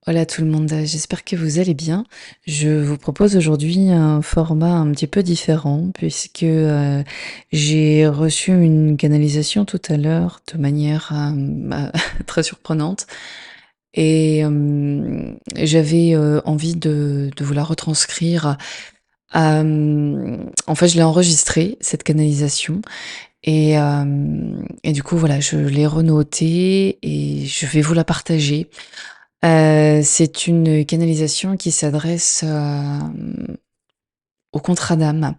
Hola tout le monde, j'espère que vous allez bien. Je vous propose aujourd'hui un format un petit peu différent puisque j'ai reçu une canalisation tout à l'heure de manière très surprenante et j'avais envie de vous la retranscrire. En fait, je l'ai enregistrée, cette canalisation, et du coup, voilà, je l'ai renotée et je vais vous la partager. C'est une canalisation qui s'adresse, aux contrats d'âme,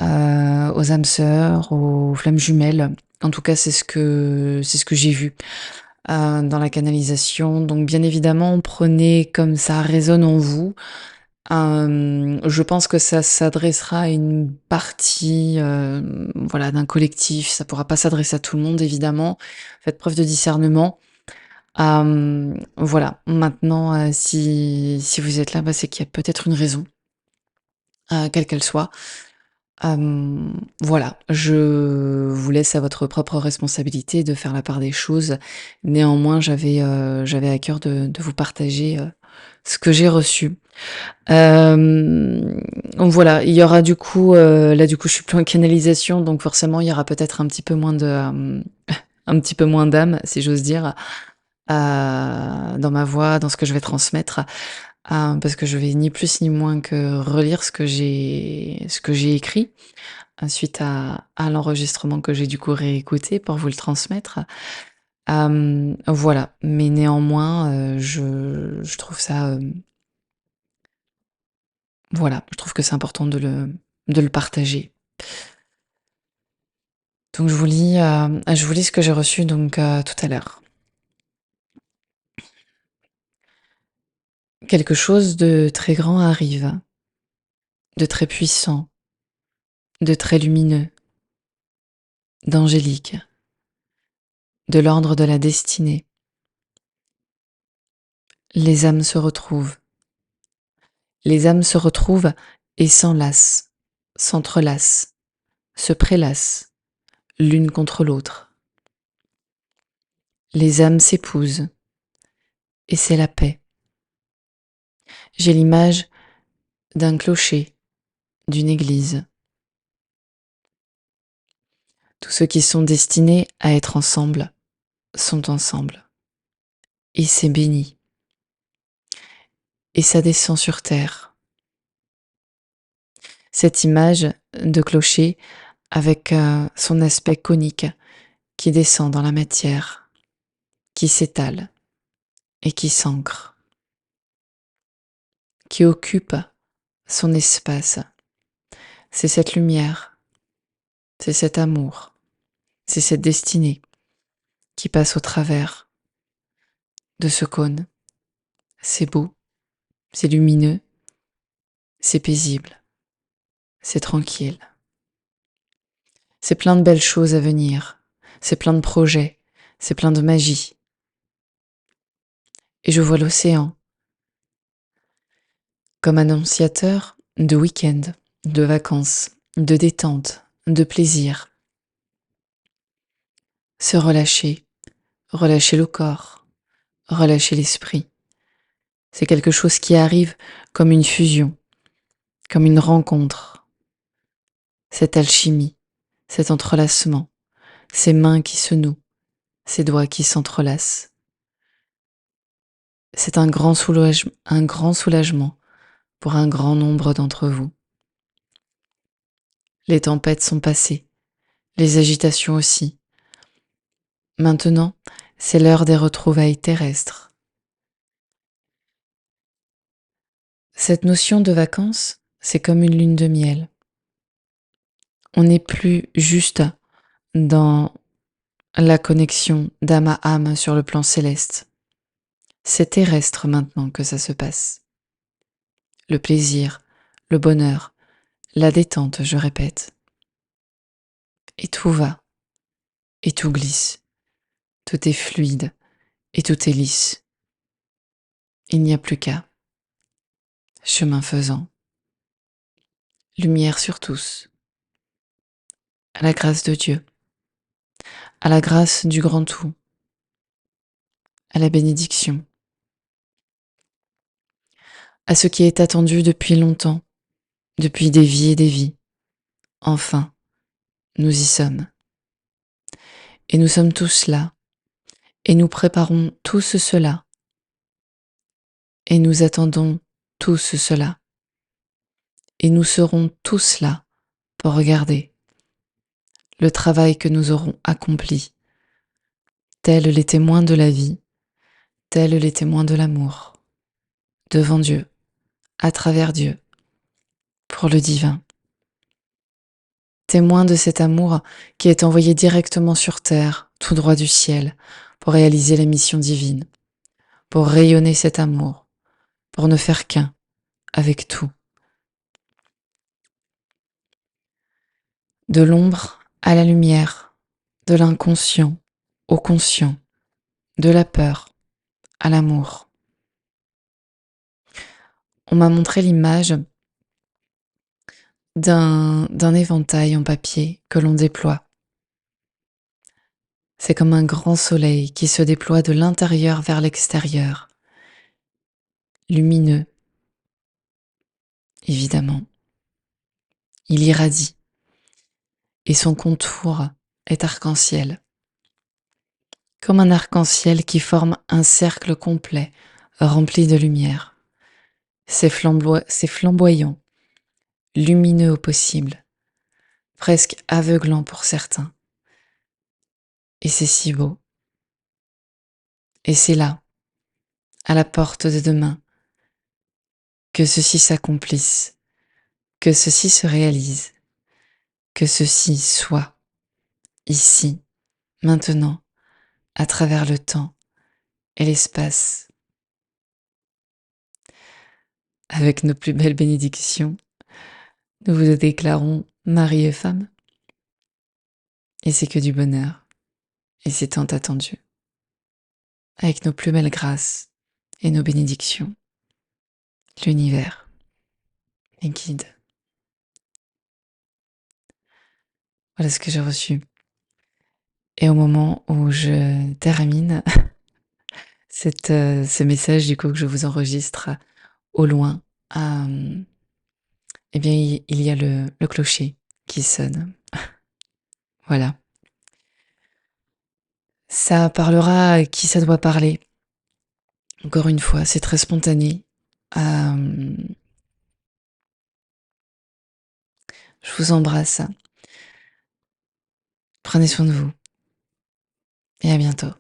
aux âmes sœurs, aux flammes jumelles. En tout cas, c'est ce que j'ai vu, dans la canalisation. Donc bien évidemment, prenez comme ça résonne en vous. Je pense que ça s'adressera à une partie, voilà, d'un collectif. Ça pourra pas s'adresser à tout le monde évidemment. Faites preuve de discernement. Voilà, maintenant, si vous êtes là, bah, c'est qu'il y a peut-être une raison, quelle qu'elle soit. Voilà, je vous laisse à votre propre responsabilité de faire la part des choses. Néanmoins, j'avais à cœur de vous partager, ce que j'ai reçu. Donc voilà, il y aura du coup, là, du coup, je suis plus en canalisation, donc forcément, il y aura peut-être un petit peu moins de, un petit peu moins d'âme, si j'ose dire, dans ma voix, dans ce que je vais transmettre, parce que je vais ni plus ni moins que relire ce que j'ai écrit, suite à l'enregistrement que j'ai du coup réécouté pour vous le transmettre. Voilà, mais néanmoins, je trouve ça, voilà, je trouve que c'est important de le partager. Donc je vous lis ce que j'ai reçu donc, tout à l'heure. Quelque chose de très grand arrive, de très puissant, de très lumineux, d'angélique, de l'ordre de la destinée. Les âmes se retrouvent. Les âmes se retrouvent et s'enlacent, s'entrelacent, se prélassent, l'une contre l'autre. Les âmes s'épousent, et c'est la paix. J'ai l'image d'un clocher, d'une église. Tous ceux qui sont destinés à être ensemble sont ensemble. Et c'est béni. Et ça descend sur terre. Cette image de clocher avec, son aspect conique qui descend dans la matière, qui s'étale et qui s'ancre, qui occupe son espace. C'est cette lumière, c'est cet amour, c'est cette destinée qui passe au travers de ce cône. C'est beau, c'est lumineux, c'est paisible, c'est tranquille. C'est plein de belles choses à venir, c'est plein de projets, c'est plein de magie. Et je vois l'océan comme annonciateur de week-end, de vacances, de détente, de plaisir. Se relâcher, relâcher le corps, relâcher l'esprit. C'est quelque chose qui arrive comme une fusion, comme une rencontre. Cette alchimie, cet entrelacement, ces mains qui se nouent, ces doigts qui s'entrelacent. C'est un grand soulagement pour un grand nombre d'entre vous. Les tempêtes sont passées, les agitations aussi. Maintenant, c'est l'heure des retrouvailles terrestres. Cette notion de vacances, c'est comme une lune de miel. On n'est plus juste dans la connexion d'âme à âme sur le plan céleste. C'est terrestre maintenant que ça se passe. Le plaisir, le bonheur, la détente, je répète. Et tout va, et tout glisse, tout est fluide, et tout est lisse. Il n'y a plus qu'à, chemin faisant, lumière sur tous, à la grâce de Dieu, à la grâce du grand tout, à la bénédiction. à ce qui est attendu depuis longtemps, depuis des vies et des vies. Enfin, nous y sommes. Et nous sommes tous là, et nous préparons tous cela, et nous attendons tous cela, et nous serons tous là pour regarder le travail que nous aurons accompli, tels les témoins de la vie, tels les témoins de l'amour, devant Dieu, à travers Dieu, pour le divin. Témoins de cet amour qui est envoyé directement sur terre, tout droit du ciel, pour réaliser la mission divine, pour rayonner cet amour, pour ne faire qu'un avec tout. De l'ombre à la lumière, de l'inconscient au conscient, de la peur à l'amour. On m'a montré l'image d'un éventail en papier que l'on déploie. C'est comme un grand soleil qui se déploie de l'intérieur vers l'extérieur, lumineux, évidemment. Il irradie, et son contour est arc-en-ciel. Comme un arc-en-ciel qui forme un cercle complet, rempli de lumière. C'est flamboyant, lumineux au possible, presque aveuglant pour certains. Et c'est si beau. Et c'est là, à la porte de demain, que ceci s'accomplisse, que ceci se réalise, que ceci soit, ici, maintenant, à travers le temps et l'espace. Avec nos plus belles bénédictions, nous vous déclarons mari et femme. Et c'est que du bonheur, et c'est tant attendu. Avec nos plus belles grâces et nos bénédictions, l'univers, les guides. Voilà ce que j'ai reçu. Et au moment où je termine ce message du coup que je vous enregistre au loin, eh bien il y a le clocher qui sonne. Voilà. Ça parlera à qui ça doit parler. Encore une fois, c'est très spontané. Je vous embrasse. Prenez soin de vous. Et à bientôt.